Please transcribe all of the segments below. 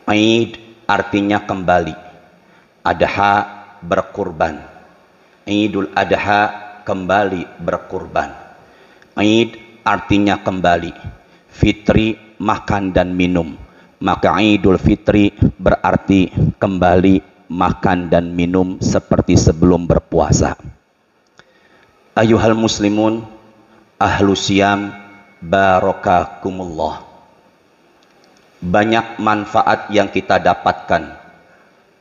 Aid artinya kembali. Adha berkurban. Idul Adha kembali berkurban. Aid artinya kembali. Fitri makan dan minum. Maka Idul Fitri berarti kembali makan dan minum seperti sebelum berpuasa. Ayuhal muslimun, ahlu siyam, barakakumullah. Banyak manfaat yang kita dapatkan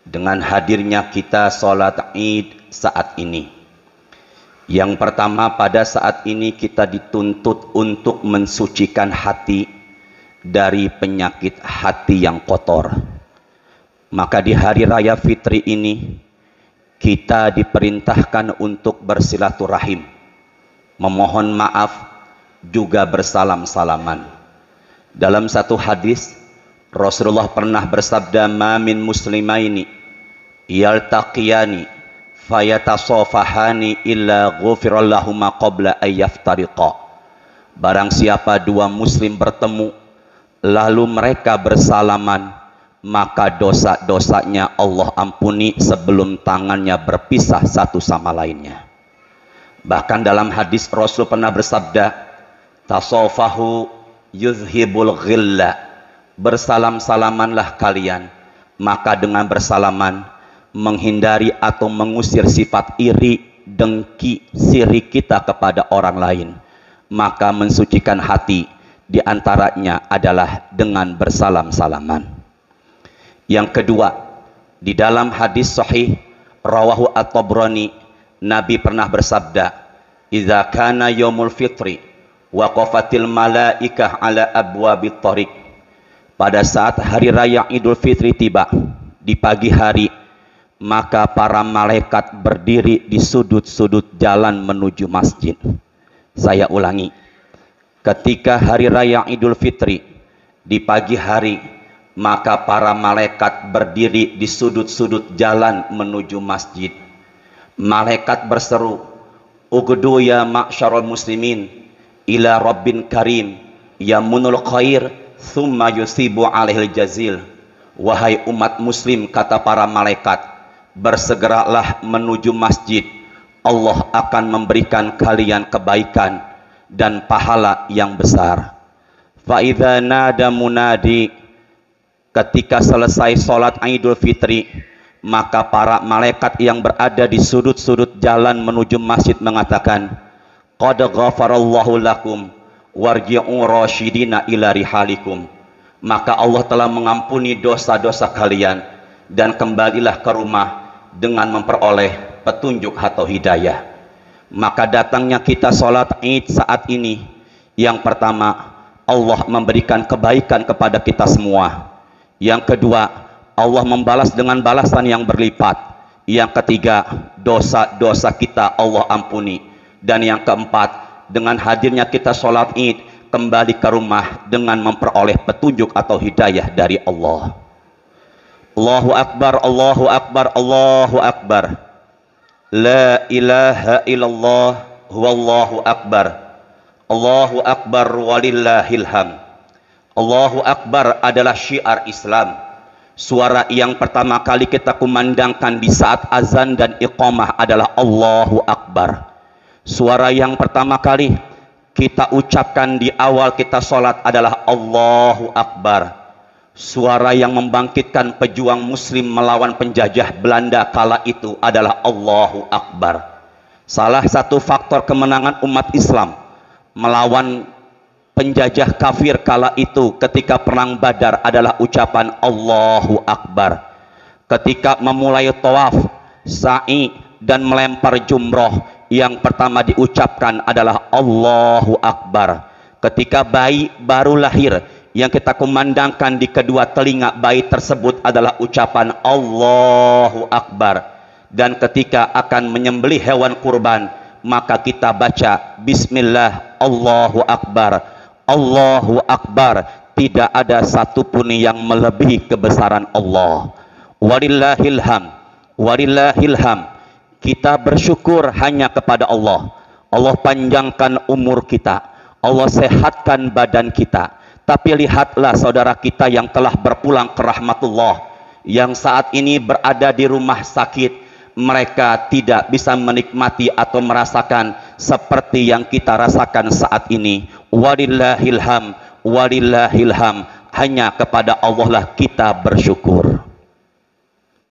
dengan hadirnya kita sholat Id saat ini. Yang pertama, pada saat ini kita dituntut untuk mensucikan hati dari penyakit hati yang kotor. Maka di hari raya fitri ini kita diperintahkan untuk bersilaturahim, memohon maaf, juga bersalam-salaman. Dalam satu hadis Rasulullah pernah bersabda, "Ma min muslimaini yaltaqiyani fayatasafahani illa ghufira lahuma qabla ay yaftariqa." Barang siapa dua muslim bertemu lalu mereka bersalaman, maka dosa-dosanya Allah ampuni sebelum tangannya berpisah satu sama lainnya. Bahkan dalam hadis Rasul pernah bersabda, "Tasafahu yuzhibul ghilla." Bersalam-salamanlah kalian, maka dengan bersalaman menghindari atau mengusir sifat iri, dengki, sirik kita kepada orang lain. Maka mensucikan hati diantaranya adalah dengan bersalam-salaman. Yang kedua, di dalam hadis sahih rawahu at-Tabrani, Nabi pernah bersabda, "Idza kana yaumul fitri waqafatil malaikah ala abwabit thariq." Pada saat hari raya Idul Fitri tiba di pagi hari, maka para malaikat berdiri di sudut-sudut jalan menuju masjid. Saya ulangi, ketika hari raya Idul Fitri di pagi hari, maka para malaikat berdiri di sudut-sudut jalan menuju masjid. Malaikat berseru, "Ugdu ya ma'syarul muslimin ila rabbin karim yamunul khair thumma yusibu alaihil jazil." Wahai umat muslim, kata para malaikat, bersegeralah menuju masjid. Allah akan memberikan kalian kebaikan dan pahala yang besar. Fa idza nada munadi, ketika selesai sholat Idul Fitri, maka para malaikat yang berada di sudut-sudut jalan menuju masjid mengatakan, "Qad ghafarallahu lakum warji'u rasyidina ila rihalikum." Maka Allah telah mengampuni dosa-dosa kalian dan kembalilah ke rumah dengan memperoleh petunjuk atau hidayah. Maka datangnya kita sholat Id saat ini, yang pertama, Allah memberikan kebaikan kepada kita semua. Yang kedua, Allah membalas dengan balasan yang berlipat. Yang ketiga, dosa-dosa kita Allah ampuni. Dan yang keempat, dengan hadirnya kita sholat Id, kembali ke rumah dengan memperoleh petunjuk atau hidayah dari Allah. Allahu Akbar, Allahu Akbar, Allahu Akbar. La ilaha illallah huwallahu akbar. Allahu Akbar walillahil hamd. Allahu Akbar adalah syiar Islam. Suara yang pertama kali kita kumandangkan di saat azan dan iqamah adalah Allahu Akbar. Suara yang pertama kali kita ucapkan di awal kita sholat adalah Allahu Akbar. Suara yang membangkitkan pejuang muslim melawan penjajah Belanda kala itu adalah Allahu Akbar. Salah satu faktor kemenangan umat Islam melawan penjajah kafir kala itu ketika perang Badar adalah ucapan Allahu Akbar. Ketika memulai tawaf, sa'i dan melempar jumroh, yang pertama diucapkan adalah Allahu Akbar. Ketika bayi baru lahir, yang kita kumandangkan di kedua telinga bayi tersebut adalah ucapan Allahu Akbar. Dan ketika akan menyembelih hewan kurban, maka kita baca Bismillah, Allahu Akbar, Allahu Akbar. Tidak ada satupun yang melebihi kebesaran Allah. Walillahil hamd, walillahil hamd. Kita bersyukur hanya kepada Allah. Allah panjangkan umur kita, Allah sehatkan badan kita. Tapi lihatlah saudara kita yang telah berpulang ke rahmatullah, yang saat ini berada di rumah sakit, mereka tidak bisa menikmati atau merasakan seperti yang kita rasakan saat ini. Walillahilham, walillahilham. Hanya kepada Allah lah kita bersyukur.